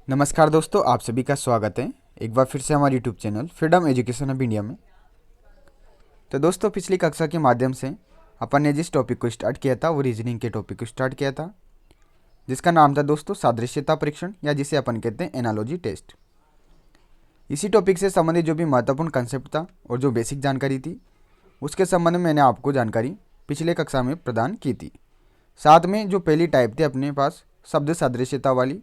नमस्कार दोस्तों, आप सभी का स्वागत है एक बार फिर से हमारे YouTube channel freedom education of India में। तो दोस्तों, पिछली कक्षा के माध्यम से अपन ने जिस टॉपिक को स्टार्ट किया था वो रीजनिंग के टॉपिक को स्टार्ट किया था, जिसका नाम था दोस्तों सादृश्यता परीक्षण, या जिसे अपन कहते हैं एनालॉजी टेस्ट। इसी टॉपिक से संबंधित जो भी महत्वपूर्ण कंसेप्ट था और जो बेसिक जानकारी थी उसके संबंध में मैंने आपको जानकारी पिछले कक्षा में प्रदान की थी। साथ में जो पहली टाइप थी अपने पास शब्द सादृश्यता वाली,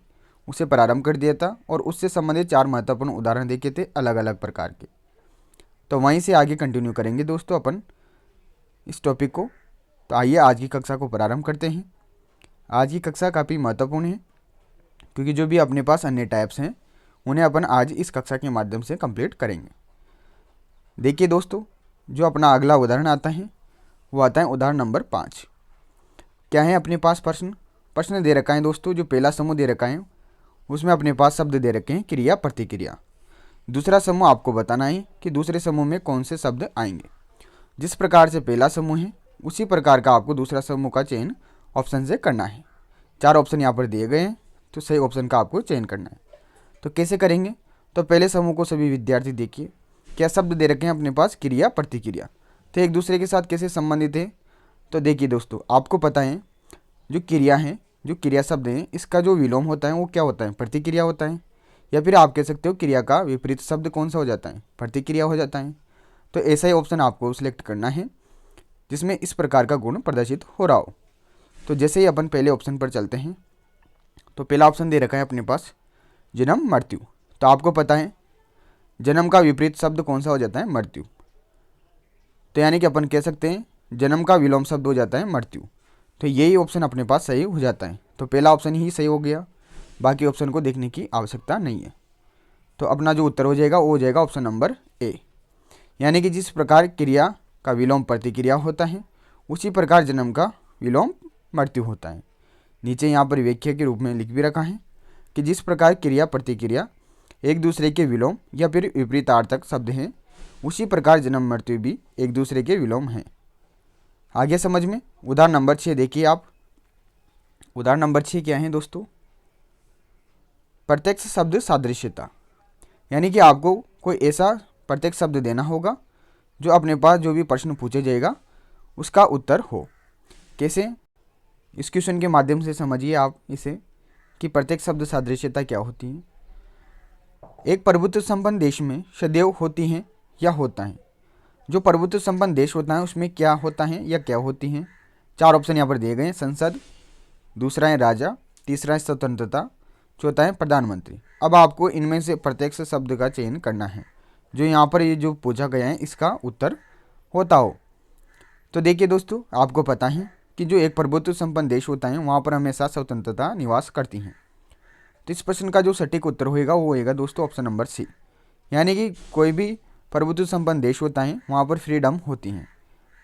उसे प्रारंभ कर दिया था और उससे संबंधित 4 महत्वपूर्ण उदाहरण देखे थे अलग अलग प्रकार के। तो वहीं से आगे कंटिन्यू करेंगे दोस्तों अपन इस टॉपिक को। तो आइए आज की कक्षा को प्रारंभ करते हैं। आज की कक्षा काफ़ी महत्वपूर्ण है क्योंकि जो भी अपने पास अन्य टाइप्स हैं उन्हें अपन आज इस कक्षा के माध्यम से कंप्लीट करेंगे। देखिए दोस्तों, जो अपना अगला उदाहरण आता है वो आता है उदाहरण नंबर 5। क्या है अपने पास प्रश्न दे रखा है दोस्तों। जो पहला समूह दे रखा है उसमें अपने पास शब्द दे रखे हैं क्रिया प्रतिक्रिया। दूसरा समूह आपको बताना है कि दूसरे समूह में कौन से शब्द आएंगे। जिस प्रकार से पहला समूह है उसी प्रकार का आपको दूसरा समूह का चयन ऑप्शन से करना है। 4 ऑप्शन यहाँ पर दिए गए हैं, तो सही ऑप्शन का आपको चयन करना है। तो कैसे करेंगे? तो पहले समूह को सभी विद्यार्थी देखिए, क्या शब्द दे रखे हैं अपने पास क्रिया प्रतिक्रिया, तो एक दूसरे के साथ कैसे संबंधित है। तो देखिए दोस्तों, आपको पता है जो क्रिया है, जो क्रिया शब्द हैं, इसका जो विलोम होता है वो क्या होता है? प्रतिक्रिया होता है। या फिर आप कह सकते हो क्रिया का विपरीत शब्द कौन सा हो जाता है? प्रतिक्रिया हो जाता है। तो ऐसा ही ऑप्शन आपको सिलेक्ट करना है जिसमें इस प्रकार का गुण प्रदर्शित हो रहा हो। तो जैसे ही अपन पहले ऑप्शन पर चलते हैं, तो पहला ऑप्शन दे रखा है अपने पास जन्म मृत्यु। तो आपको पता है जन्म का विपरीत शब्द कौन सा हो जाता है? मृत्यु। तो यानी कि अपन कह सकते हैं जन्म का विलोम शब्द हो जाता है मृत्यु। तो यही ऑप्शन अपने पास सही हो जाता है। तो पहला ऑप्शन ही सही हो गया, बाकी ऑप्शन को देखने की आवश्यकता नहीं है। तो अपना जो उत्तर हो जाएगा वो हो जाएगा ऑप्शन नंबर ए। यानी कि जिस प्रकार क्रिया का विलोम प्रतिक्रिया होता है उसी प्रकार जन्म का विलोम मृत्यु होता है। नीचे यहाँ पर व्याख्या के रूप में लिख भी रखा है कि जिस प्रकार क्रिया प्रतिक्रिया एक दूसरे के विलोम या फिर विपरीतार्थक शब्द हैं, उसी प्रकार जन्म मृत्यु भी एक दूसरे के विलोम हैं। आगे समझ में उदाहरण नंबर 6 देखिए आप। उदाहरण नंबर 6 क्या है दोस्तों? प्रत्यक्ष शब्द सादृश्यता। यानी कि आपको कोई ऐसा प्रत्यक्ष शब्द देना होगा जो अपने पास जो भी प्रश्न पूछे जाएगा उसका उत्तर हो। कैसे? इस क्वेश्चन के माध्यम से समझिए आप इसे कि प्रत्यक्ष शब्द सादृश्यता क्या होती है। एक प्रभुत्व संपन्न देश में सदैव होती हैं या होता है। जो प्रभुत्व संपन्न देश होता है उसमें क्या होता है या क्या होती हैं? 4 ऑप्शन यहाँ पर दिए गए हैं। संसद, दूसरा है राजा, तीसरा है स्वतंत्रता, चौथा है प्रधानमंत्री। अब आपको इनमें से प्रत्यक्ष शब्द का चयन करना है जो यहाँ पर ये जो पूछा गया है इसका उत्तर होता हो। तो देखिए दोस्तों, आपको पता है कि जो एक प्रभुत्व संपन्न देश होता है वहाँ पर हमेशा स्वतंत्रता निवास करती हैं। तो इस प्रश्न का जो सटीक उत्तर होएगा वो होएगा दोस्तों ऑप्शन नंबर सी। यानी कि कोई भी प्रभुत्व संपन्न देश होता है वहाँ पर फ्रीडम होती हैं।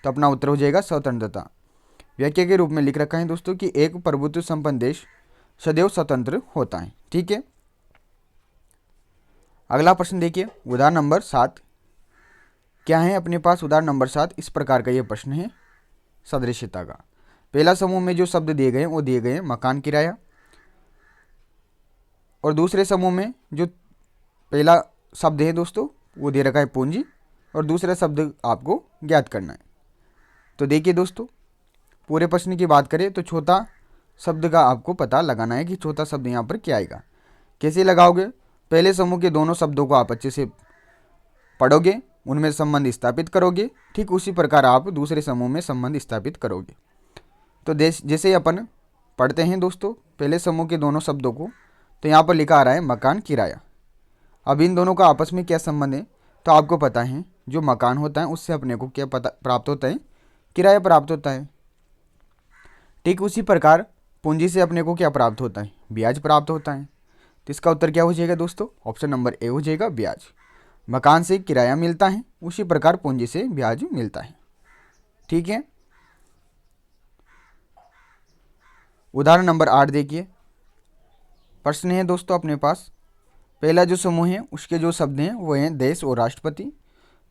तो अपना उत्तर हो जाएगा स्वतंत्रता। व्याख्या के रूप में लिख रखा है दोस्तों कि एक प्रभुत्व संपन्न देश सदैव स्वतंत्र होता है। ठीक है, अगला प्रश्न देखिए उदाहरण नंबर 7। क्या है अपने पास? उदाहरण नंबर 7 इस प्रकार का ये प्रश्न है सदृश्यता का। पहला समूह में जो शब्द दिए गए वो दिए गए मकान किराया, और दूसरे समूह में जो पहला शब्द है दोस्तों वो दे रखा है पूंजी, और दूसरा शब्द आपको ज्ञात करना है। तो देखिए दोस्तों, पूरे प्रश्न की बात करें तो चौथा शब्द का आपको पता लगाना है कि चौथा शब्द यहाँ पर क्या आएगा। कैसे लगाओगे? पहले समूह के दोनों शब्दों को आप अच्छे से पढ़ोगे, उनमें संबंध स्थापित करोगे, ठीक उसी प्रकार आप दूसरे समूह में संबंध स्थापित करोगे। तो जैसे अपन पढ़ते हैं दोस्तों पहले समूह के दोनों शब्दों को, तो यहाँ पर लिखा आ रहा है मकान किराया। अब इन दोनों का आपस में क्या संबंध है? तो आपको पता है जो मकान होता है उससे अपने को क्या पता प्राप्त होता है? किराया प्राप्त होता है। ठीक उसी प्रकार पूंजी से अपने को क्या प्राप्त होता है? ब्याज प्राप्त होता है। तो इसका उत्तर क्या हो जाएगा दोस्तों? ऑप्शन नंबर ए हो जाएगा ब्याज। मकान से किराया मिलता है उसी प्रकार पूंजी से ब्याज मिलता है। ठीक है, उदाहरण नंबर 8 देखिए। प्रश्न है दोस्तों अपने पास, पहला जो समूह है उसके जो शब्द हैं वो हैं देश और राष्ट्रपति।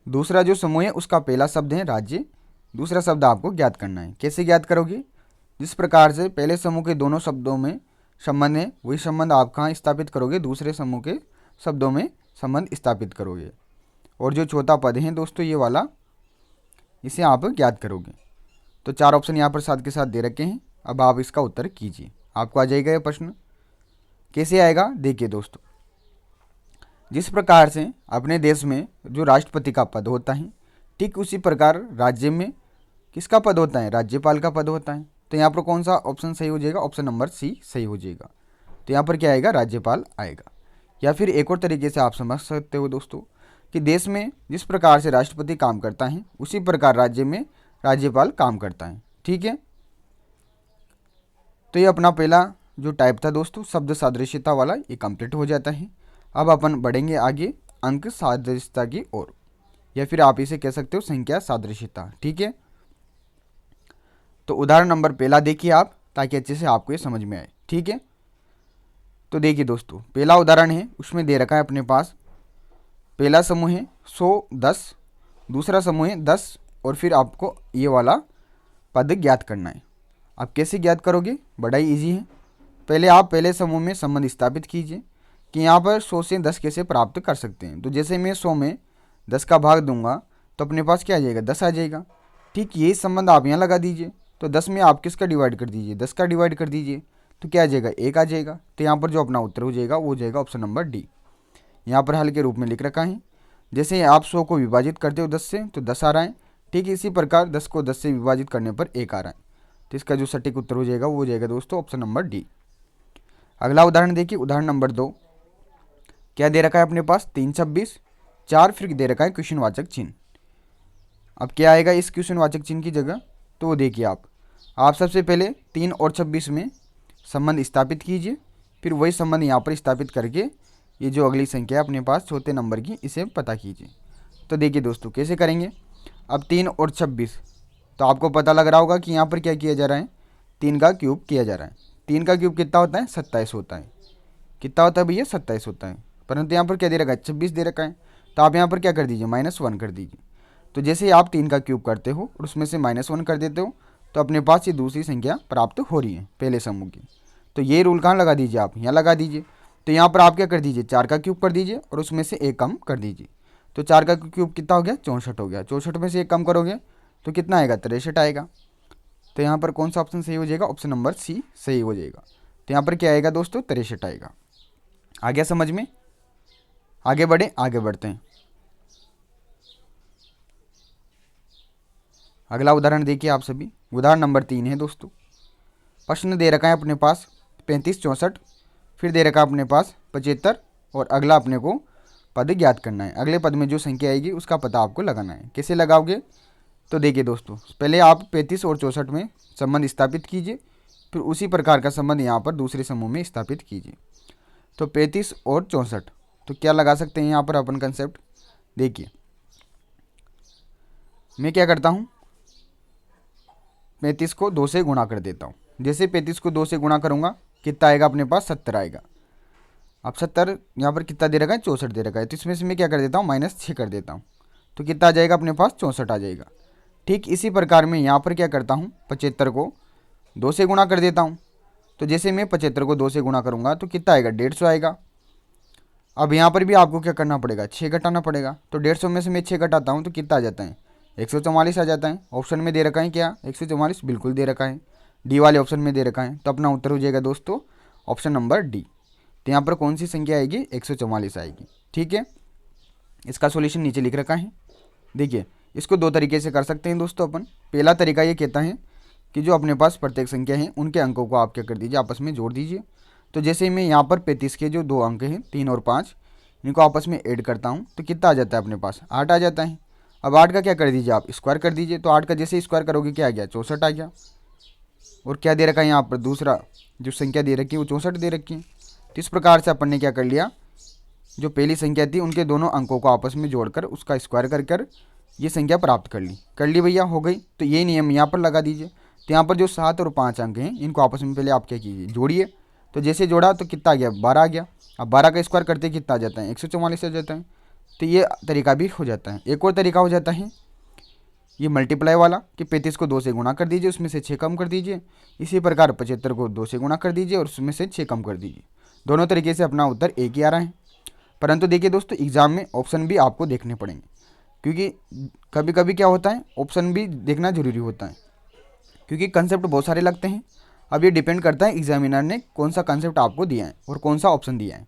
दूसरा जो समूह है उसका पहला शब्द है राज्य, दूसरा शब्द आपको ज्ञात करना है। कैसे ज्ञात करोगे? जिस प्रकार से पहले समूह के दोनों शब्दों में संबंध है वही संबंध आप कहाँ स्थापित करोगे, दूसरे समूह के शब्दों में संबंध स्थापित करोगे। और जो चौथा पद है दोस्तों ये वाला, इसे आप ज्ञात करोगे। तो 4 ऑप्शन यहाँ पर साथ के साथ दे रखे हैं। अब आप इसका उत्तर कीजिए, आपको आ जाएगा ये प्रश्न। कैसे आएगा देखिए दोस्तों, जिस प्रकार से अपने देश में जो राष्ट्रपति का पद होता है, ठीक उसी प्रकार राज्य में किसका पद होता है, राज्यपाल का पद होता है। तो यहाँ पर कौन सा ऑप्शन सही हो जाएगा, ऑप्शन नंबर सी सही हो जाएगा। तो यहाँ पर क्या आएगा, राज्यपाल आएगा। या फिर एक और तरीके से आप समझ सकते हो दोस्तों कि देश में जिस प्रकार से राष्ट्रपति काम करता है उसी प्रकार राज्य में राज्यपाल काम करता है। ठीक है, तो ये अपना पहला जो टाइप था दोस्तों शब्द सादृश्यता वाला, ये कंप्लीट हो जाता है। अब अपन बढ़ेंगे आगे अंक सादृश्यता की ओर, या फिर आप इसे कह सकते हो संख्या सादृश्यता। ठीक है, तो उदाहरण नंबर पहला देखिए आप, ताकि अच्छे से आपको ये समझ में आए। ठीक है, तो देखिए दोस्तों पहला उदाहरण है, उसमें दे रखा है अपने पास पहला समूह है 100 10, दूसरा समूह है 10, और फिर आपको ये वाला पद ज्ञात करना है। आप कैसे ज्ञात करोगे, बड़ा ही ईजी है। पहले आप पहले समूह में संबंध स्थापित कीजिए कि यहाँ पर 100 से 10 कैसे प्राप्त कर सकते हैं। तो जैसे मैं 100 में 10 का भाग दूंगा तो अपने पास क्या आ जाएगा, 10 आ जाएगा। ठीक यही संबंध आप यहाँ लगा दीजिए। तो 10 में आप किसका डिवाइड कर दीजिए, 10 का डिवाइड कर दीजिए, तो क्या आ जाएगा, 1 आ जाएगा। तो यहाँ पर जो अपना उत्तर हो जाएगा वो हो जाएगा ऑप्शन नंबर डी। यहाँ पर हल के रूप में लिख रखा है, जैसे आप 100 को विभाजित करते हो 10 से तो 10 आ रहा है। ठीक इसी प्रकार 10 को 10 से विभाजित करने पर 1 आ रहा है। तो इसका जो सटीक उत्तर हो जाएगा वो हो जाएगा दोस्तों ऑप्शन नंबर डी। अगला उदाहरण देखिए, उदाहरण नंबर 2 क्या दे रखा है अपने पास, 3 26 4, फिर दे रखा है क्वेश्चनवाचक चिन्ह। अब क्या आएगा इस क्वेश्चनवाचक चिन्ह की जगह, तो वो देखिए आप सबसे पहले 3 और 26 में संबंध स्थापित कीजिए, फिर वही संबंध यहाँ पर स्थापित करके ये जो अगली संख्या है अपने पास चौथे नंबर की, इसे पता कीजिए। तो देखिए दोस्तों कैसे करेंगे। अब 3 और 26, तो आपको पता लग रहा होगा कि यहाँ पर क्या किया जा रहा है, 3 का क्यूब किया जा रहा है। 3 का क्यूब कितना होता है, 27 होता है। कितना होता है भैया, 27 होता है। परंतु यहाँ पर क्या दे रखा है, 26 दे रखा है। तो आप यहाँ पर क्या कर दीजिए, -1 कर दीजिए। तो जैसे ही आप 3 का क्यूब करते हो और उसमें से -1 कर देते हो तो अपने पास ये दूसरी संख्या प्राप्त हो रही है पहले समूह की। तो ये रूल कहाँ लगा दीजिए, आप यहाँ लगा दीजिए। तो यहाँ पर आप क्या कर दीजिए, 4 का क्यूब कर दीजिए और उसमें से 1 कम कर दीजिए। तो 4 का क्यूब कितना हो गया, 64 हो गया। 64 में से 1 कम करोगे तो कितना आएगा, 63 आएगा। तो यहाँ पर कौन सा ऑप्शन सही हो जाएगा, ऑप्शन नंबर सी सही हो जाएगा। तो यहाँ पर क्या आएगा दोस्तों, 63 आएगा। आ गया समझ में, आगे बढ़े, आगे बढ़ते हैं। अगला उदाहरण देखिए आप सभी, उदाहरण नंबर 3 है दोस्तों। प्रश्न दे रखा है अपने पास 35 64, फिर दे रखा है अपने पास 75, और अगला अपने को पद ज्ञात करना है। अगले पद में जो संख्या आएगी उसका पता आपको लगाना है। कैसे लगाओगे, तो देखिए दोस्तों पहले आप 35 और 64 में संबंध स्थापित कीजिए, फिर उसी प्रकार का संबंध यहाँ पर दूसरे समूह में स्थापित कीजिए। तो 35 और 64, तो क्या लगा सकते हैं यहाँ पर अपन कंसेप्ट, देखिए मैं क्या करता हूँ, 35 को 2 से गुणा कर देता हूँ। जैसे 35 को 2 से गुणा करूँगा कितना आएगा अपने पास, 70 आएगा। अब 70 यहाँ पर कितना दे रखा है, 64 दे रखा है। तो इसमें से मैं क्या कर देता हूँ, -6 कर देता हूँ। तो कितना आ जाएगा अपने पास, 64 आ जाएगा। ठीक इसी प्रकार मैं यहाँ पर क्या करता हूँ, 75 को 2 से गुणा कर देता हूँ। तो जैसे मैं 75 को 2 से गुणा करूँगा तो कितना आएगा, 150 आएगा। अब यहाँ पर भी आपको क्या करना पड़ेगा, 6 घटाना पड़ेगा। तो 150 में से मैं 6 घटाता हूँ तो कितना आ जाता है, 144 आ जाता है। ऑप्शन में दे रखा है क्या, 144 बिल्कुल दे रखा है, डी वाले ऑप्शन में दे रखा है। तो अपना उत्तर हो जाएगा दोस्तों ऑप्शन नंबर डी। तो यहाँ पर कौन सी संख्या आएगी, 144 आएगी। ठीक है, इसका सॉल्यूशन नीचे लिख रखा है। देखिए इसको 2 तरीके से कर सकते हैं दोस्तों अपन। पहला तरीका ये कहता है कि जो अपने पास प्रत्येक संख्या है उनके अंकों को आप क्या कर दीजिए, आपस में जोड़ दीजिए। तो जैसे मैं यहाँ पर 35 के जो 2 अंक हैं 3 और 5, इनको आपस में ऐड करता हूँ तो कितना आ जाता है अपने पास, 8 आ जाता है। अब 8 का क्या कर दीजिए, आप स्क्वायर कर दीजिए। तो 8 का जैसे स्क्वायर करोगे क्या आ गया, 64 आ गया। और क्या दे रखा है यहाँ पर, दूसरा जो संख्या दे रखी है वो 64 दे रखी है। तो इस प्रकार से अपन ने क्या कर लिया, जो पहली संख्या थी उनके दोनों अंकों को आपस में जोड़कर उसका स्क्वायर कर ये संख्या प्राप्त कर ली भैया, हो गई। तो ये नियम यहाँ पर लगा दीजिए। तो यहाँ पर जो 7 और 5 अंक हैं इनको आपस में पहले आप क्या कीजिए, जोड़िए। तो जैसे जोड़ा तो कितना आ गया, 12 आ गया। अब 12 का स्क्वायर करते कितना आ जाता है, 144 आ जाता है। तो ये तरीका भी हो जाता है। एक और तरीका हो जाता है ये मल्टीप्लाई वाला कि 35 को 2 से गुणा कर दीजिए, उसमें से 6 कम कर दीजिए। इसी प्रकार 75 को 2 से गुणा कर दीजिए और उसमें से 6 कम कर दीजिए। दोनों तरीके से अपना उत्तर एक ही आ रहा है। परंतु देखिए दोस्तों, एग्जाम में ऑप्शन भी आपको देखने पड़ेंगे, क्योंकि कभी कभी क्या होता है, ऑप्शन भी देखना जरूरी होता है, क्योंकि कंसेप्ट बहुत सारे लगते हैं। अब ये डिपेंड करता है एग्जामिनर ने कौन सा कंसेप्ट आपको दिया है और कौन सा ऑप्शन दिया है।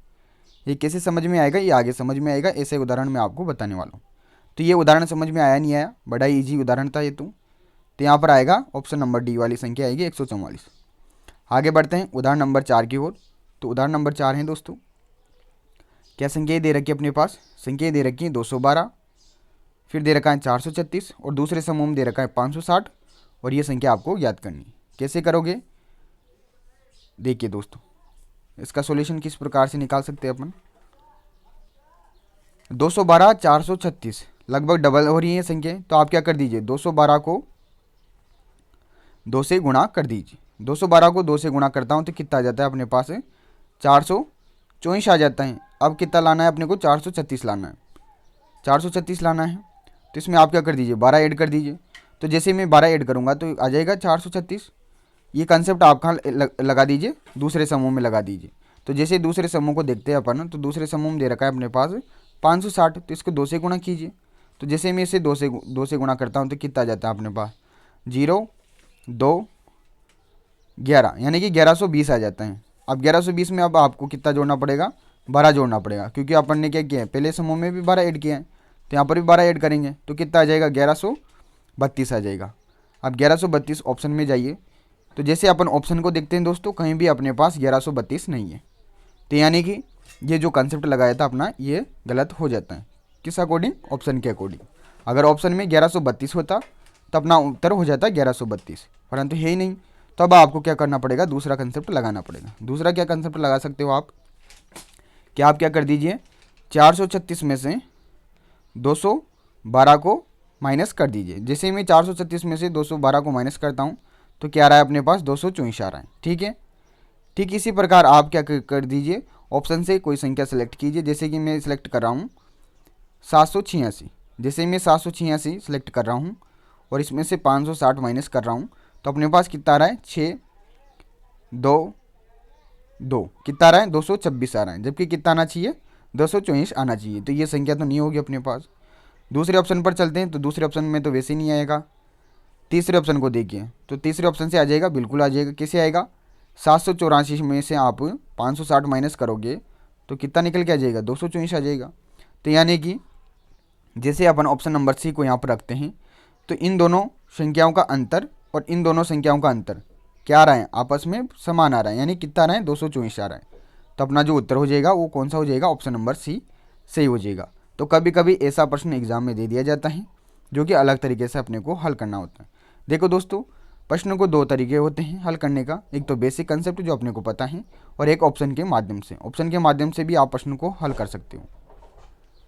ये कैसे समझ में आएगा, ये आगे समझ में आएगा, ऐसे उदाहरण मैं आपको बताने वाला हूँ। तो ये उदाहरण समझ में आया नहीं आया, बड़ा ही ईजी उदाहरण था ये तो यहाँ पर आएगा ऑप्शन नंबर डी वाली संख्या आएगी 144। आगे बढ़ते हैं उदाहरण नंबर 4 की ओर। तो उदाहरण नंबर 4 है दोस्तों, क्या संख्याएं दे रखी है अपने पास, संख्याएं दे रखी हैं 212, फिर दे रखा है 436 और दूसरे समूह में दे रखा है 560, और ये संख्या आपको याद करनी है। कैसे करोगे, देखिए दोस्तों, इसका सॉल्यूशन किस प्रकार से निकाल सकते हैं अपन। 212 436 लगभग डबल हो रही है संख्या, तो आप क्या कर दीजिए, 212 को 2 से गुणा कर दीजिए। 212 को 2 से गुणा करता हूँ तो कितना आ जाता है अपने पास, 424 आ जाता है। अब कितना लाना है अपने को, 436 लाना है, 436 लाना है। तो इसमें आप क्या कर दीजिए, 12 ऐड कर दीजिए। तो जैसे मैं 12 ऐड करूँगा तो आ जाएगा 436। ये कंसेप्ट आप कहाँ लगा दीजिए, दूसरे समूह में लगा दीजिए। तो जैसे दूसरे समूह को देखते हैं अपन, तो दूसरे समूह में दे रखा है अपने पास 560, तो इसको 2 से गुणा कीजिए। तो जैसे मैं इसे 2 से गुणा करता हूँ तो कितना आ जाता है अपने पास, 0 2 11, यानी कि 1120 आ जाता है। अब 1120 में अब आपको कितना जोड़ना पड़ेगा, 12 जोड़ना पड़ेगा, क्योंकि अपन ने क्या किया है, पहले समूह में भी 12 ऐड किया है, तो यहाँ पर भी 12 ऐड करेंगे तो कितना आ जाएगा, 1132 आ जाएगा। अब 1132 ऑप्शन में जाइए, तो जैसे अपन ऑप्शन को देखते हैं दोस्तों, कहीं भी अपने पास 1132 नहीं है, तो यानी कि ये जो कंसेप्ट लगाया था अपना, ये गलत हो जाता है। किस अकॉर्डिंग, ऑप्शन के अकॉर्डिंग। अगर ऑप्शन में 1132 होता तो अपना उत्तर हो जाता 1132, परंतु है ही नहीं। तो अब आपको क्या करना पड़ेगा, दूसरा कंसेप्ट लगाना पड़ेगा। दूसरा क्या कंसेप्ट लगा सकते हो आप, कि आप क्या कर दीजिए, 436 में से 212 को माइनस कर दीजिए। जैसे मैं 436 में से 212 को माइनस करता हूँ तो क्या आ रहा है अपने पास, 224 आ रहा है। ठीक है, ठीक इसी प्रकार आप क्या कर दीजिए, ऑप्शन से कोई संख्या सेलेक्ट कीजिए। जैसे कि मैं सिलेक्ट कर रहा हूँ 786, जैसे मैं 786 सेलेक्ट कर रहा हूँ और इसमें से 560 माइनस कर रहा हूँ, तो अपने पास कितना आ रहा है, 6 2 2, कितना आ रहा है, 226 आ रहा है, जबकि कितना आना चाहिए, 224 आना चाहिए। तो ये संख्या तो नहीं होगी अपने पास। दूसरे ऑप्शन पर चलते हैं, तो दूसरे ऑप्शन में तो वैसे ही नहीं आएगा। तीसरे ऑप्शन को देखिए, तो तीसरे ऑप्शन से आ जाएगा, बिल्कुल आ जाएगा। कैसे आएगा, 784 में से आप 560 माइनस करोगे तो कितना निकल के आ जाएगा, 224 आ जाएगा। तो यानी कि जैसे अपन ऑप्शन नंबर सी को यहाँ पर रखते हैं, तो इन दोनों संख्याओं का अंतर और इन दोनों संख्याओं का अंतर क्या आ रहा है, आपस में समान आ रहा है, यानी कितना आ रहा है, 224 आ रहा है। तो अपना जो उत्तर हो जाएगा वो कौन सा हो जाएगा, ऑप्शन नंबर सी सही हो जाएगा। तो कभी कभी ऐसा प्रश्न एग्जाम में दे दिया जाता है जो कि अलग तरीके से अपने को हल करना होता है। देखो दोस्तों, प्रश्न को 2 तरीके होते हैं हल करने का, एक तो बेसिक कंसेप्ट जो अपने को पता है, और एक ऑप्शन के माध्यम से। ऑप्शन के माध्यम से भी आप प्रश्न को हल कर सकते हो।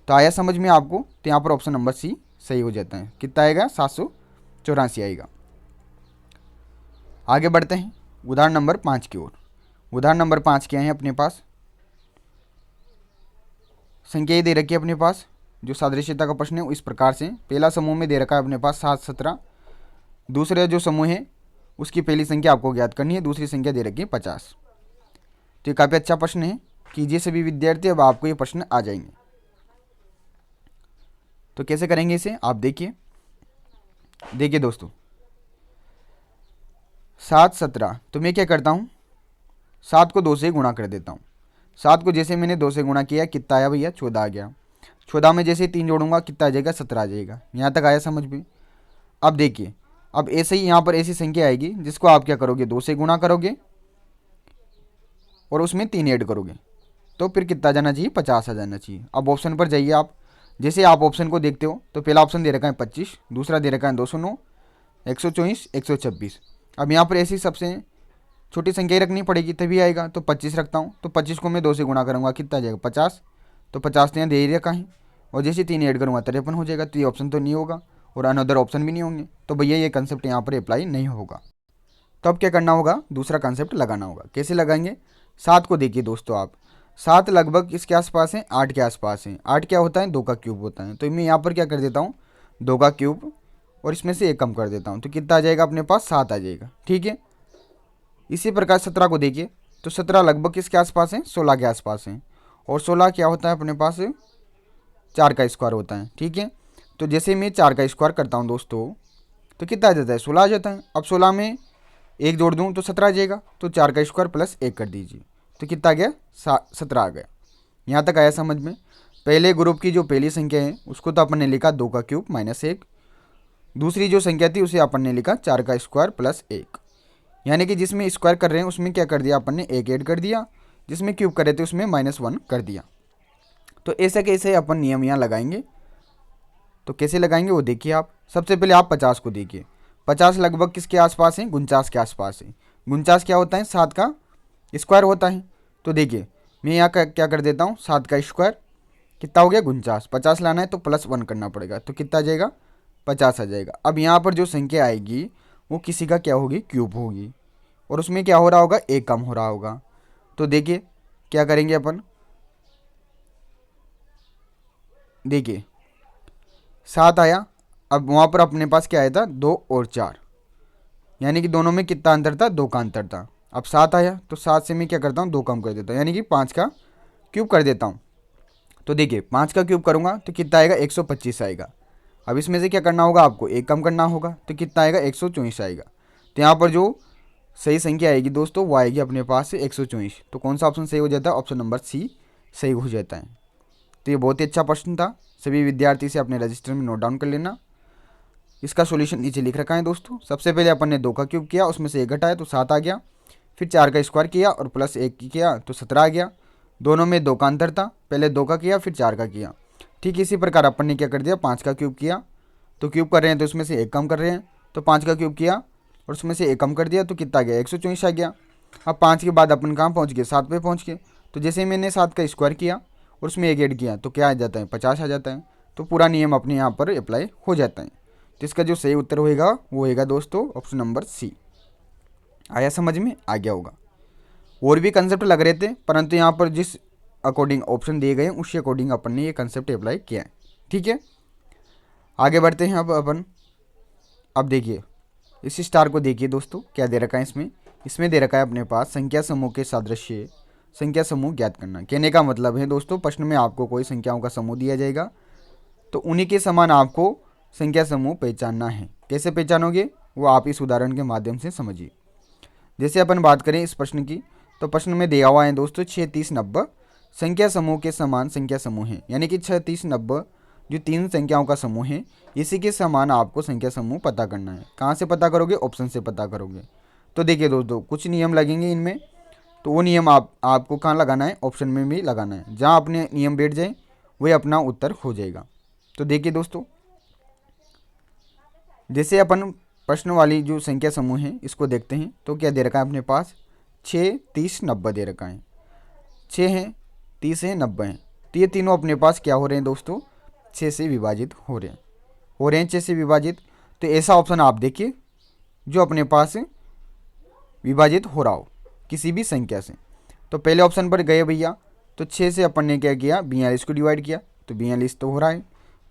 तो आया समझ में आपको, तो यहाँ पर ऑप्शन नंबर सी सही हो जाता है। कितना आएगा, 784 आएगा। आगे बढ़ते हैं उदाहरण नंबर 5 की ओर। उदाहरण नंबर 5 क्या है अपने पास, संख्याएं दे रखी है अपने पास। जो सादृश्यता का प्रश्न है इस प्रकार से, पहला समूह में दे रखा है अपने पास 7 17, दूसरा जो समूह है उसकी पहली संख्या आपको ज्ञात करनी है, दूसरी संख्या दे रखी है 50। तो ये काफ़ी अच्छा प्रश्न है, कीजिए सभी विद्यार्थी, अब आपको ये प्रश्न आ जाएंगे। तो कैसे करेंगे इसे, आप देखिए। देखिए दोस्तों, 7 17, तो मैं क्या करता हूँ, 7 को 2 से गुणा कर देता हूँ। 7 को जैसे मैंने 2 से गुणा किया, कितना आया भैया, 14 आ गया। 14 में जैसे 3 जोड़ूंगा कितना आ जाएगा, 17 आ जाएगा। यहाँ तक आया समझ में। अब देखिए, अब ऐसे ही यहाँ पर ऐसी संख्या आएगी जिसको आप क्या करोगे, 2 से गुणा करोगे और उसमें 3 ऐड करोगे, तो फिर कितना जाना चाहिए, 50 आ जाना चाहिए। अब ऑप्शन पर जाइए आप। जैसे आप ऑप्शन को देखते हो तो पहला ऑप्शन दे रखा है 25, दूसरा दे रखा है 209, 124, 126। अब यहाँ पर ऐसी सबसे छोटी संख्या ही रखनी पड़ेगी तभी आएगा, तो 25 रखता हूँ। तो 25 को मैं 2 से गुणा करूँगा, कितना आ जाएगा, 50। तो 50 तो यहाँ दे ही रखा है, और जैसे 3 ऐड करूँगा 53 हो जाएगा। तो ये ऑप्शन तो नहीं होगा और अनदर ऑप्शन भी नहीं होंगे, तो भैया ये कंसेप्ट यहाँ पर अप्लाई नहीं होगा। तो अब क्या करना होगा, दूसरा कंसेप्ट लगाना होगा। कैसे लगाएंगे, 7 को देखिए दोस्तों आप, 7 लगभग इसके आसपास है, 8 के आसपास है। 8 क्या होता है, 2 का क्यूब होता है। तो मैं यहाँ पर क्या कर देता हूँ, 2 का क्यूब और इसमें से 1 कम कर देता हूँ तो कितना आ जाएगा अपने पास 7 आ जाएगा। ठीक है, इसी प्रकार 17 को देखिए तो 17 लगभग किसके आसपास है, 16 के आसपास है। और 16 क्या होता है अपने पास 4 का स्क्वायर होता है। ठीक है, तो जैसे मैं 4 का स्क्वायर करता हूँ दोस्तों तो कितना आ जाता है, 16 आ जाता है। अब 16 में 1 जोड़ दूँ तो 17 आ जाएगा, तो 4 का स्क्वायर प्लस 1 कर दीजिए तो कितना आ गया, 17 आ गया। यहाँ तक आया समझ में। पहले ग्रुप की जो पहली संख्या है उसको तो अपन ने लिखा 2 का क्यूब माइनस 1, दूसरी जो संख्या थी उसे अपन ने लिखा 4 का स्क्वायर प्लस 1। यानी कि जिसमें स्क्वायर कर रहे हैं उसमें क्या कर दिया अपन ने, 1 ऐड कर दिया, जिसमें क्यूब कर रहे थे उसमें -1 कर दिया। तो ऐसा कैसे अपन नियम यहाँ लगाएंगे, तो कैसे लगाएंगे वो देखिए आप। सबसे पहले आप 50 को देखिए, 50 लगभग किसके आसपास है, 49 के आसपास है। 49 क्या होता है, 7 का स्क्वायर होता है। तो देखिए मैं यहाँ क्या कर देता हूँ, 7 का स्क्वायर कितना हो गया 49, 50 लाना है तो +1 करना पड़ेगा तो कितना आ जाएगा, 50 आ जाएगा। अब यहाँ पर जो संख्या आएगी वो किसी का क्या होगी, क्यूब होगी, और उसमें क्या हो रहा होगा, 1 कम हो रहा होगा। तो देखिए क्या करेंगे अपन, देखिए 7 आया, अब वहाँ पर अपने पास क्या आया था, 2 और 4, यानी कि दोनों में कितना अंतर था, 2 का अंतर था। अब 7 आया तो 7 से मैं क्या करता हूँ, 2 कम कर देता हूँ, यानी कि 5 का क्यूब कर देता हूँ। तो देखिए 5 का क्यूब करूँगा तो कितना आएगा, 125 आएगा। अब इसमें से क्या करना होगा, आपको 1 कम करना होगा तो कितना आएगा, 124 आएगा। तो यहाँ पर जो सही संख्या आएगी दोस्तों वो आएगी अपने पास 124। तो कौन सा ऑप्शन सही हो जाता है, ऑप्शन नंबर सी सही हो जाता है। तो ये बहुत ही अच्छा प्रश्न था, सभी विद्यार्थी से अपने रजिस्टर में नोट डाउन कर लेना। इसका सॉल्यूशन नीचे लिख रखा है दोस्तों। सबसे पहले अपन ने 2 का क्यूब किया, उसमें से 1 घटाया तो 7 आ गया, फिर 4 का स्क्वायर किया और प्लस 1 किया तो 17 आ गया। दोनों में 2 का अंतर था, पहले 2 का किया फिर 4 का किया। ठीक इसी प्रकार अपन ने क्या कर दिया, 5 का क्यूब किया, तो क्यूब कर रहे हैं तो उसमें से 1 कम कर रहे हैं, तो 5 का क्यूब किया और उसमें से 1 कम कर दिया तो कितना आ गया, 124 आ गया। अब 5 के बाद अपन कहाँ पहुँच गए, 7 पे पहुँच गए। तो जैसे मैंने 7 का स्क्वायर किया और उसमें 1 ऐड किया तो क्या आ जाता है, 50 आ जाता है। तो पूरा नियम अपने यहाँ पर अप्लाई हो जाता है। तो इसका जो सही उत्तर होएगा वो होएगा दोस्तों ऑप्शन नंबर सी। आया समझ में, आ गया होगा। और भी कंसेप्ट लग रहे थे परंतु यहाँ पर जिस अकॉर्डिंग ऑप्शन दिए गए हैं उसी अकॉर्डिंग अपन ने ये कंसेप्ट अप्लाई किया है। ठीक है, आगे बढ़ते हैं अब अपन। अब देखिए इस स्टार को देखिए दोस्तों, क्या दे रखा है इसमें, इसमें दे रखा है अपने पास संख्या समूह के सादृश्य संख्या समूह ज्ञात करना। कहने का मतलब है दोस्तों, प्रश्न में आपको कोई संख्याओं का समूह दिया जाएगा तो उन्हीं के समान आपको संख्या समूह पहचानना है। कैसे पहचानोगे वो आप इस उदाहरण के माध्यम से समझिए। जैसे अपन बात करें इस प्रश्न की, तो प्रश्न में दिया हुआ है दोस्तों 6, 30, 90 संख्या समूह के समान संख्या समूह है। यानी कि 6, 30, 90 जो 3 संख्याओं का समूह है, इसी के समान आपको संख्या समूह पता करना है। कहाँ से पता करोगे, ऑप्शन से पता करोगे। तो देखिए दोस्तों कुछ नियम लगेंगे इनमें, तो वो नियम आपको कहाँ लगाना है, ऑप्शन में भी लगाना है। जहाँ अपने नियम बैठ जाए वही अपना उत्तर हो जाएगा। तो देखिए दोस्तों, जैसे अपन प्रश्न वाली जो संख्या समूह है इसको देखते हैं तो क्या दे रखा है अपने पास, 6, 30, 90 दे रखा है। 6 है, 30 है, 90 है, तो ये तीनों अपने पास क्या हो रहे हैं दोस्तों, 6 से विभाजित हो रहे हैं 6 से विभाजित। तो ऐसा ऑप्शन आप देखिए जो अपने पास विभाजित हो रहा हो किसी भी संख्या से। तो पहले ऑप्शन पर गए भैया, तो 6 से अपन ने क्या किया, 42 को डिवाइड किया, तो 42 तो हो रहा है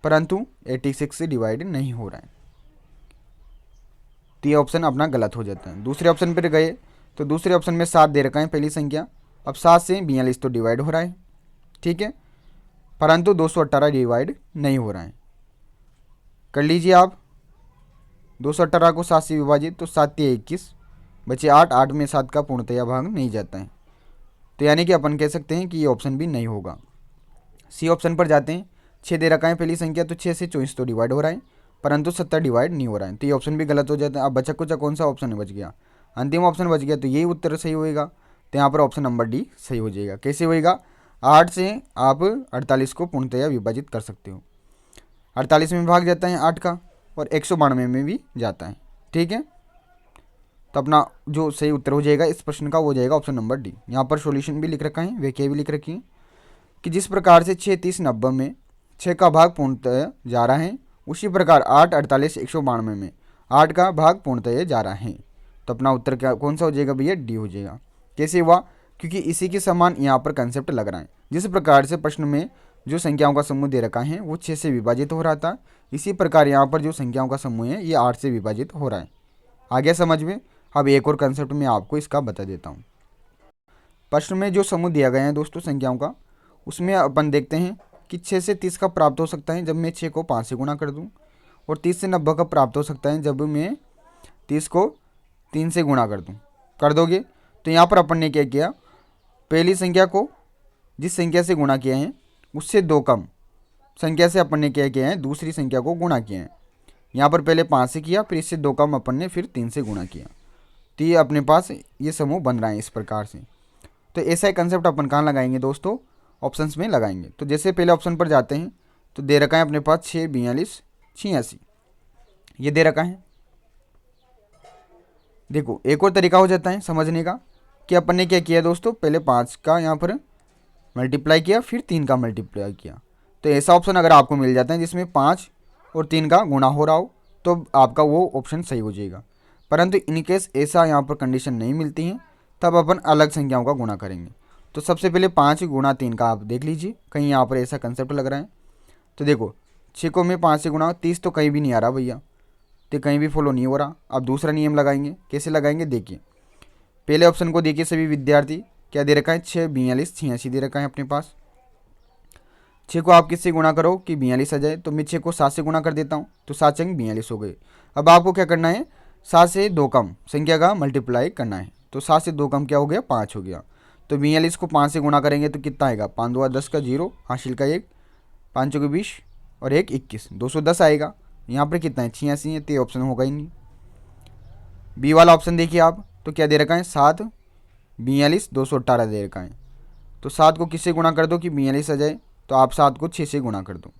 परंतु 86 से डिवाइड नहीं हो रहा है, तो ये ऑप्शन अपना गलत हो जाता है। दूसरे ऑप्शन पर गए तो दूसरे ऑप्शन में 7 दे रखा है पहली संख्या, अब 7 से 42 तो डिवाइड हो रहा है, ठीक है, परंतु 218 डिवाइड नहीं हो रहा है। कर लीजिए आप 218 को 7 से विभाजित, तो 7 या 21 बचे 8, 8 में 7 का पूर्णतया भाग नहीं जाता है, तो यानी कि अपन कह सकते हैं कि ये ऑप्शन भी नहीं होगा। सी ऑप्शन पर जाते हैं, 6 दे रखा है पहली संख्या, तो 6 से 24 तो डिवाइड हो रहा है परंतु 70 डिवाइड नहीं हो रहा है, तो ये ऑप्शन भी गलत हो जाता है। अब बचा कुछ कौन सा ऑप्शन बच गया, अंतिम ऑप्शन बच गया, तो यही उत्तर सही होएगा। तो यहाँ पर ऑप्शन नंबर डी सही हो जाएगा। कैसे होएगा, 8 से आप 48 को पूर्णतया विभाजित कर सकते हो। 48 में भाग जाता है 8 का और 192 में भी जाता है, ठीक है। तो अपना जो सही उत्तर हो जाएगा इस प्रश्न का वो जाएगा ऑप्शन नंबर डी। यहाँ पर सॉल्यूशन भी लिख रखा है, व्याख्या भी लिख रखी है कि जिस प्रकार से 6, 30, 90 में 6 का भाग पूर्णतः जा रहा है, उसी प्रकार 8, 48, 192 में 8 का भाग पूर्णतः जा रहा है। तो अपना उत्तर क्या कौन सा हो जाएगा भैया, डी हो जाएगा। कैसे हुआ, क्योंकि इसी के समान यहाँ पर कंसेप्ट लग रहा है। जिस प्रकार से प्रश्न में जो संख्याओं का समूह दे रखा है वो 6 से विभाजित हो रहा था, इसी प्रकार यहाँ पर जो संख्याओं का समूह है ये 8 से विभाजित हो रहा है। आ गया समझ में? अब एक और कंसेप्ट मैं आपको इसका बता देता हूँ। प्रश्न में जो समूह दिया गया है दोस्तों संख्याओं का, उसमें अपन देखते हैं कि 6 से 30 का प्राप्त हो सकता है जब मैं 6 को 5 से गुणा कर दूँ, और 30 से 90 का प्राप्त हो सकता है जब मैं 30 को 3 से गुणा कर दूँ। कर दोगे? तो यहाँ पर अपन ने क्या किया, पहली संख्या को जिस संख्या से गुणा किया है उससे 2 कम संख्या से अपन ने क्या किया है, दूसरी संख्या को गुणा किया है। यहाँ पर पहले 5 से किया, फिर इससे 2 कम अपन ने फिर 3 से गुणा किया। तो ये अपने पास ये समूह बन रहा है इस प्रकार से। तो ऐसा ही कंसेप्ट अपन कहाँ लगाएंगे दोस्तों, ऑप्शंस में लगाएंगे। तो जैसे पहले ऑप्शन पर जाते हैं तो दे रखा है अपने पास 6, 42, 86 ये दे रखा है। देखो एक और तरीका हो जाता है समझने का कि अपन ने क्या किया दोस्तों, पहले 5 का यहाँ पर मल्टीप्लाई किया, फिर 3 का मल्टीप्लाई किया। तो ऐसा ऑप्शन अगर आपको मिल जाता है जिसमें 5 और 3 का गुणा हो रहा हो तो आपका वो ऑप्शन सही हो जाएगा। परंतु इन केस ऐसा यहाँ पर कंडीशन नहीं मिलती है तब अपन अलग संख्याओं का गुणा करेंगे। तो सबसे पहले 5 गुणा 3 का आप देख लीजिए, कहीं यहाँ पर ऐसा कंसेप्ट लग रहा है। तो देखो 6 को मैं 5 से गुणा, 30 तो कहीं भी नहीं आ रहा भैया, तो कहीं भी फॉलो नहीं हो रहा। अब दूसरा नियम लगाएंगे, कैसे लगाएंगे देखिए। पहले ऑप्शन को देखिए सभी विद्यार्थी, क्या दे रखा है 6, 42, 86 दे रखा है अपने पास। 6 को आप किससे गुणा करो कि 42 आ जाए, तो मैं 6 को 7 से गुणा कर देता हूँ, तो 7 चंग 42 हो गए। अब आपको क्या करना है, 7 से 2 कम संख्या का मल्टीप्लाई करना है। तो 7 से 2 कम क्या हो गया, 5 हो गया। तो 42 को 5 से गुणा करेंगे तो कितना आएगा, 5 2 10 का 0, हासिल का 1, 5 चौके 20 और 1 21, 210 आएगा। यहाँ पर कितना है, 86 है, तो ये ऑप्शन होगा ही नहीं। बी वाला ऑप्शन देखिए आप, तो क्या दे रखा है 7, 42, 218 दे रखा है। तो 7 को किससे गुणा कर दो कि 42 आ जाए, तो आप 7 को 6 से गुणा कर दो,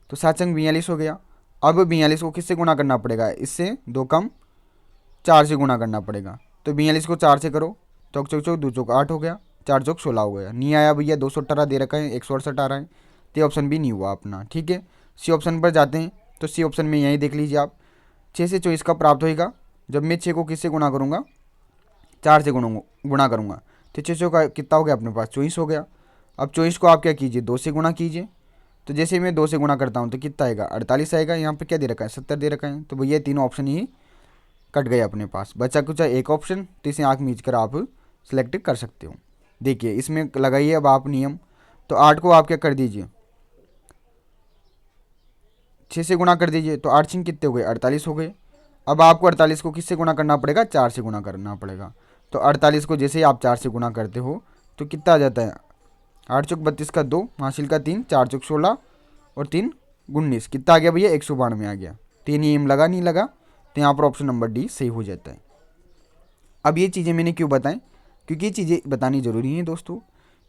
तो 7 चंग 42 हो गया। अब 42 को किससे गुणा करना पड़ेगा, इससे 2 कम 4 से गुणा करना पड़ेगा। तो 42 को 4 से करो, चौक चौक चौक 2 चौक 8 हो गया, 4 चौक 16 हो गया। नहीं आया भैया, 218 दे रखा है, 168 आ रहा है, तो ऑप्शन भी नहीं हुआ अपना। ठीक है, सी ऑप्शन पर जाते हैं। तो सी ऑप्शन में यही देख लीजिए आप, 6 से 24 का प्राप्त होएगा जब मैं 6 को किससे गुणा करूँगा, 4 से गुणा करूँगा। तो 6 का कितना हो गया अपने पास, 24 हो गया। अब 24 को आप क्या कीजिए, 2 से गुणा कीजिए। तो जैसे मैं 2 से गुणा करता हूँ तो कितना आएगा, 48 आएगा। यहाँ पे क्या दे रखा है, 70 दे रखा है। तो भैया तीनों ऑप्शन ही कट गए अपने पास, बचा कुछ एक ऑप्शन, तो इसे आँख मीच कर आप सेलेक्ट कर सकते हो। देखिए इसमें लगाइए अब आप नियम। तो 8 को आप क्या कर दीजिए, 6 से गुणा कर दीजिए, तो 8 छिंग कितने हो गए, 48 हो गए। अब आपको 48 को किससे गुणा करना पड़ेगा, 4 से गुणा करना पड़ेगा। तो 48 को जैसे ही आप 4 से गुणा करते हो तो कितना आ जाता है, 8 चौक 32 का 2, हासिल का 3, 4 चौक 16 और 3 19, कितना आ गया भैया, 192 आ गया। तो ये नियम लगा नहीं लगा, तो यहाँ पर ऑप्शन नंबर डी सही हो जाता है। अब ये चीज़ें मैंने क्यों बताएं, क्योंकि ये चीज़ें बतानी ज़रूरी हैं दोस्तों,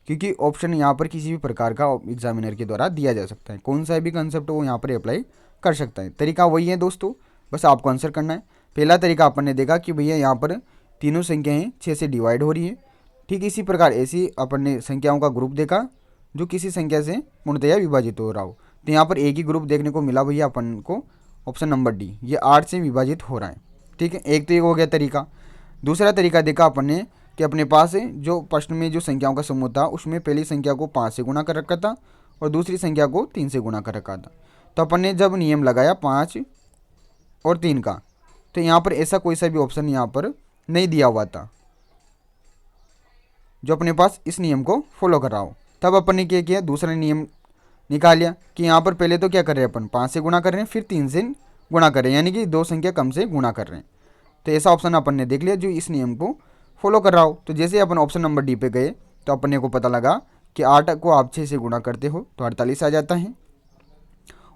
क्योंकि ऑप्शन यहाँ पर किसी भी प्रकार का एग्जामिनर के द्वारा दिया जा सकता है, कौन सा भी कंसेप्ट वो यहाँ पर अप्लाई कर सकता है। तरीका वही है दोस्तों, बस आपको आंसर करना है। पहला तरीका अपन ने देखा कि भैया यहाँ पर तीनों संख्याएँ 6 से डिवाइड हो रही है। ठीक इसी प्रकार ऐसी अपन ने संख्याओं का ग्रुप देखा जो किसी संख्या से पूर्णतया विभाजित हो रहा हो। तो यहाँ पर एक ही ग्रुप देखने को मिला भैया अपन को, ऑप्शन नंबर डी, ये 8 से विभाजित हो रहा है। ठीक है, एक तो ये हो गया तरीका। दूसरा तरीका देखा अपन ने कि अपने पास जो प्रश्न में जो संख्याओं का समूह था उसमें पहली संख्या को 5 से गुणा कर रखा था और दूसरी संख्या को 3 से गुणा कर रखा था। तो अपन ने जब नियम लगाया 5 और 3 का, तो यहाँ पर ऐसा कोई सा भी ऑप्शन यहाँ पर नहीं दिया हुआ था जो अपने पास इस नियम को फॉलो कर रहा हो। तब अपन ने क्या किया, दूसरा नियम निकाल लिया कि यहाँ पर पहले तो क्या कर रहे हैं अपन, 5 से गुणा कर रहे हैं, फिर 3 से गुणा कर रहे हैं, यानी कि 2 संख्या कम से गुणा कर रहे हैं। तो ऐसा ऑप्शन अपन ने देख लिया जो इस नियम को फॉलो कर रहा हो। तो जैसे अपन ऑप्शन नंबर डी पे गए तो अपने को पता लगा कि 8 को आप 6 से गुणा करते हो तो 48 आ जाता है,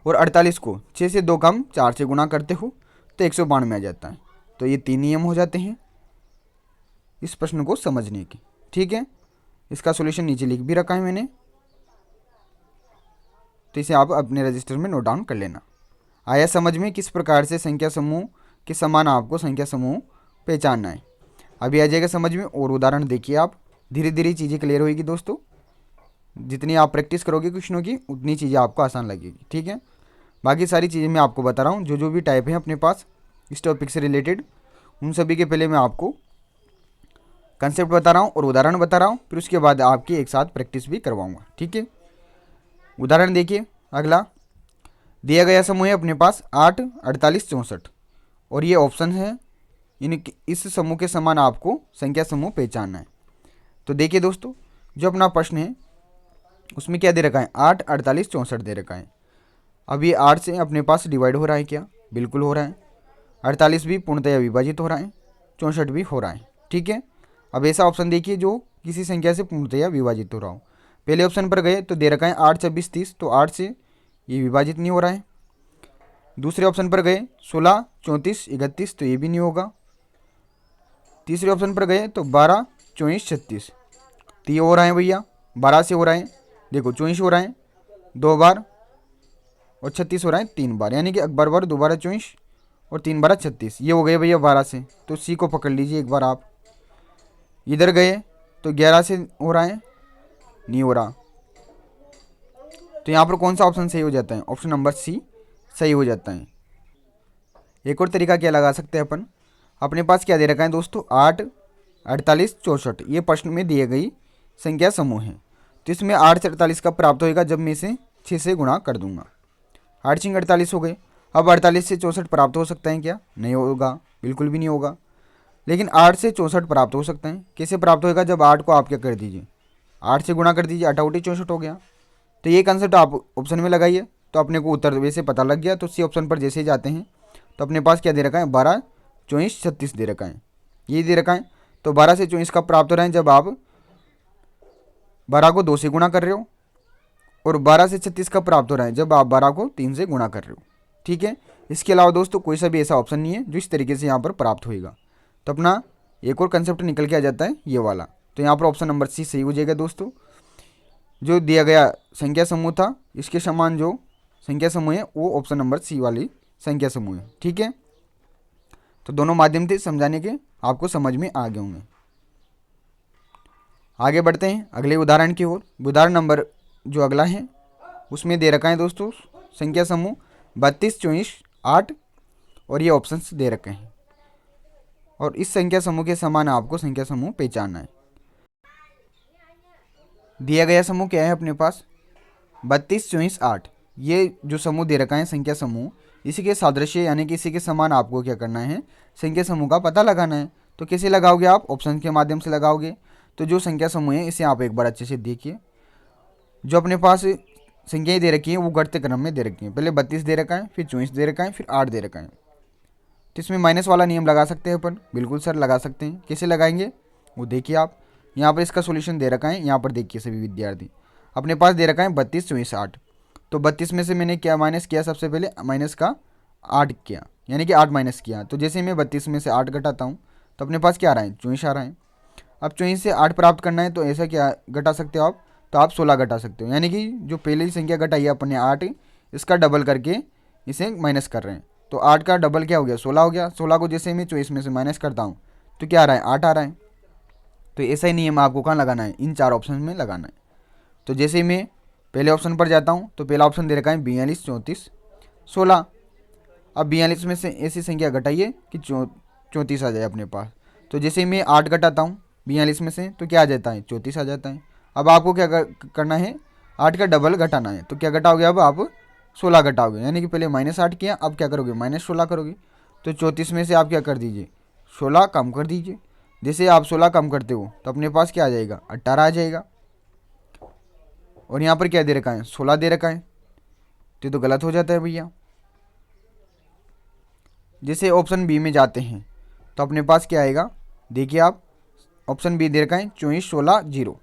और 48 को 6 से 2 कम 4 से गुणा करते हो तो 192 आ जाता है। तो ये 3 नियम हो जाते हैं इस प्रश्न को समझने के। ठीक है, इसका सॉल्यूशन नीचे लिख भी रखा है मैंने, तो इसे आप अपने रजिस्टर में नोट डाउन कर लेना। आया समझ में किस प्रकार से संख्या समूह के समान आपको संख्या समूह पहचानना है। अभी आ जाएगा समझ में, और उदाहरण देखिए आप, धीरे धीरे चीज़ें क्लियर होगी दोस्तों। जितनी आप प्रैक्टिस करोगे क्वेश्चनों की उतनी चीज़ें आपको आसान लगेगी। ठीक है, बाकी सारी चीज़ें मैं आपको बता रहा हूँ, जो जो भी टाइप है अपने पास इस टॉपिक से रिलेटेड, उन सभी के पहले मैं आपको कंसेप्ट बता रहा हूँ और उदाहरण बता रहा हूँ, फिर उसके बाद आपकी एक साथ प्रैक्टिस भी करवाऊँगा। ठीक है, उदाहरण देखिए अगला, दिया गया समूह है अपने पास 8, 48, 64 और ये ऑप्शन है। इस समूह के समान आपको संख्या समूह पहचानना है। तो देखिए दोस्तों, जो अपना प्रश्न है उसमें क्या दे रखा है, 8, 48, 64 दे रखा है। अब ये 8 से अपने पास डिवाइड हो रहा है क्या, बिल्कुल हो रहा है। 48 भी पूर्णतया विभाजित हो रहा है, 64 भी हो रहा है। ठीक है, अब ऐसा ऑप्शन देखिए जो किसी संख्या से पूर्णतया विभाजित हो रहा हो। पहले ऑप्शन पर गए तो दे रखा है 8, 26, 30, तो 8 से ये विभाजित नहीं हो रहा है। दूसरे ऑप्शन पर गए 16, 34, 31, तो ये भी नहीं होगा। तीसरे ऑप्शन पर गए तो 12, 24, 36, तो ये हो रहा है भैया 12 से हो रहा है। देखो 24 हो रहा है 2 बार और 36 हो रहा है 3 बार, यानी कि अकबर बार 2 बार 24 और 3 बार 36, ये हो गए भैया 12 से। तो सी को पकड़ लीजिए एक बार आप। इधर गए तो 11 से हो रहा है, नहीं हो रहा। तो यहाँ पर कौन सा ऑप्शन सही हो जाता है, ऑप्शन नंबर सी सही हो जाता है। एक और तरीका क्या लगा सकते हैं अपन, अपने पास क्या दे रखा है दोस्तों, 8, 48, 64, ये प्रश्न में दिए गई संख्या समूह है। तो इसमें 8 से 48 का प्राप्त होएगा जब मैं इसे 6 से गुणा कर दूंगा। 8 6 48 हो गए। अब 48 से 64 प्राप्त हो सकता है क्या, नहीं होगा, बिल्कुल भी नहीं होगा। लेकिन 8 से 64 प्राप्त हो सकता है। कैसे प्राप्त होएगा, जब 8 को आप क्या कर दीजिए, 8 से गुणा कर दीजिए, 8 8 64 हो गया। तो ये कंसेप्ट आप ऑप्शन में लगाइए तो अपने को उत्तर वैसे पता लग गया। तो सी ऑप्शन पर जैसे ही जाते हैं तो अपने पास क्या दे रखा है, 12, 24, 36 दे रखा है, ये दे रखा है। तो 12 से 24 का प्राप्त हो रहा है जब आप 12 को 2 से गुणा कर रहे हो, और 12 से 36 का प्राप्त हो रहा है जब आप 12 को 3 से गुणा कर रहे हो। ठीक है, इसके अलावा दोस्तों कोई सा भी ऐसा ऑप्शन नहीं है जो इस तरीके से यहाँ पर प्राप्त होएगा। तो अपना एक और कंसेप्ट निकल के आ जाता है ये वाला। तो यहाँ पर ऑप्शन नंबर सी सही हो जाएगा दोस्तों। जो दिया गया संख्या समूह था इसके समान जो संख्या समूह है वो ऑप्शन नंबर सी वाली संख्या समूह है। ठीक है, तो दोनों माध्यम थे समझाने के, आपको समझ में आ गए होंगे। आगे बढ़ते हैं अगले उदाहरण की ओर। उदाहरण नंबर जो अगला है उसमें दे रखा है दोस्तों संख्या समूह 32, 24, 8 और ये ऑप्शंस दे रखे हैं। और इस संख्या समूह के समान आपको संख्या समूह पहचानना है। दिया गया समूह क्या है अपने पास, 32, 24, 8, ये जो समूह दे रखा है संख्या समूह, इसी के सादृश्य यानी कि इसी के समान आपको क्या करना है, संख्या समूह का पता लगाना है। तो कैसे लगाओगे आप, ऑप्शन के माध्यम से लगाओगे। तो जो संख्या समूह है इसे आप एक बार अच्छे से देखिए। जो अपने पास संख्याएं दे रखी हैं वो घटते क्रम में दे रखी हैं। पहले 32 दे रखा है, फिर 24 दे रखा है, फिर 8 दे रखा है। तो इसमें माइनस वाला नियम लगा सकते हैं अपन, बिल्कुल सर लगा सकते हैं। कैसे लगाएंगे वो देखिए आप। यहाँ पर इसका सोल्यूशन दे रखा है, यहाँ पर देखिए सभी विद्यार्थी, अपने पास दे रखा है 32, 24, 8। तो 32 में से मैंने क्या माइनस किया, सबसे पहले माइनस का 8 किया, यानी कि 8 माइनस किया। तो जैसे मैं 32 में से 8 घटाता हूँ तो अपने पास क्या आ रहा है, 24 आ रहा है। अब 24 से 8 प्राप्त करना है तो ऐसा क्या घटा सकते हो आप, तो आप 16 घटा सकते हो। यानी कि जो पहले संख्या घटाई है अपने 8, इसका डबल करके इसे माइनस कर रहे हैं। तो 8 का डबल क्या हो गया, 16 हो गया। 16 को जैसे मैं 24 में से माइनस करता हूँ तो क्या आ रहा है, 8 आ रहा है। तो ऐसा ही नियम आपको कहाँ लगाना है, इन 4 ऑप्शन में लगाना है। तो जैसे मैं पहले ऑप्शन पर जाता हूँ तो पहला ऑप्शन दे रखा है 42, 34, 16। अब 42 में से ऐसी संख्या घटाइए कि 34 आ जाए अपने पास। तो जैसे मैं 8 घटाता हूँ 42 में से तो क्या आ जाता है, 34 आ जाता है। अब आपको क्या करना है, 8 का डबल घटाना है। तो क्या घटाओगे, अब आप 16 घटाओगे, यानी कि पहले -8 किया, अब क्या करोगे, -16 करोगे। तो 34 में से आप क्या कर दीजिए, 16 कम कर दीजिए। जैसे आप 16 कम करते हो तो अपने पास क्या आ जाएगा, 18 आ जाएगा। और यहाँ पर क्या दे रखा है, 16 दे रखा है। तो गलत हो जाता है भैया। जैसे ऑप्शन बी में जाते हैं तो अपने पास क्या आएगा, देखिए आप, ऑप्शन बी दे रखा है 24, 16, 0।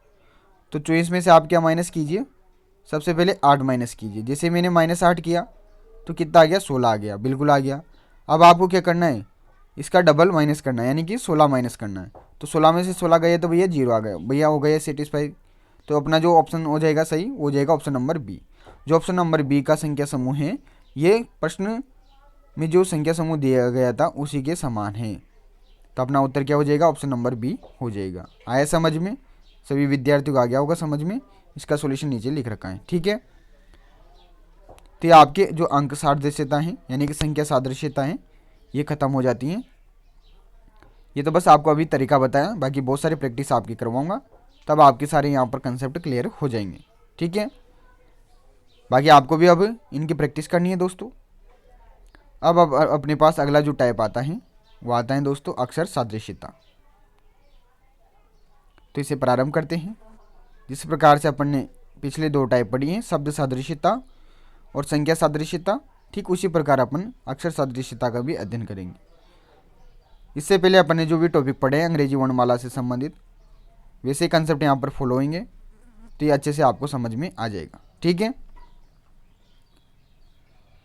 तो 24 में से आप क्या माइनस कीजिए, सबसे पहले 8 माइनस कीजिए। जैसे मैंने -8 किया तो कितना आ गया, 16 आ गया, बिल्कुल आ गया। अब आपको क्या करना है, इसका डबल माइनस करना है, यानी कि 16 माइनस करना है। तो 16 में से 16 गए तो भैया 0 आ गया, भैया हो गया सेटिस्फाई। तो अपना जो ऑप्शन हो जाएगा सही, वो हो जाएगा ऑप्शन नंबर बी। जो ऑप्शन नंबर बी का संख्या समूह है ये प्रश्न में जो संख्या समूह दिया गया था उसी के समान है। तो अपना उत्तर क्या हो जाएगा, ऑप्शन नंबर बी हो जाएगा। आया समझ में, सभी विद्यार्थियों को आ गया होगा समझ में। इसका सॉल्यूशन नीचे लिख रखा है, ठीक है। तो ये आपके जो अंक सादृश्यता हैं यानी कि संख्या सादृश्यता हैं ये खत्म हो जाती हैं। ये तो बस आपको अभी तरीका बताया, बाकी बहुत सारी प्रैक्टिस आपकी करवाऊंगा, तब आपके सारे यहाँ पर कंसेप्ट क्लियर हो जाएंगे, ठीक है। बाकी आपको भी अब इनकी प्रैक्टिस करनी है दोस्तों। अब अपने पास अगला जो टाइप आता है वो आता है दोस्तों अक्षर सादृश्यता। तो इसे प्रारंभ करते हैं। जिस प्रकार से अपन ने पिछले दो टाइप पढ़ी हैं, शब्द सादृश्यता और संख्या सादृश्यता, ठीक उसी प्रकार अपन अक्षर सादृश्यता का भी अध्ययन करेंगे। इससे पहले अपन ने जो भी टॉपिक पढ़े हैं अंग्रेजी वर्णमाला से संबंधित, वैसे कंसेप्ट यहाँ पर फॉलो होंगे, तो ये अच्छे से आपको समझ में आ जाएगा। ठीक है।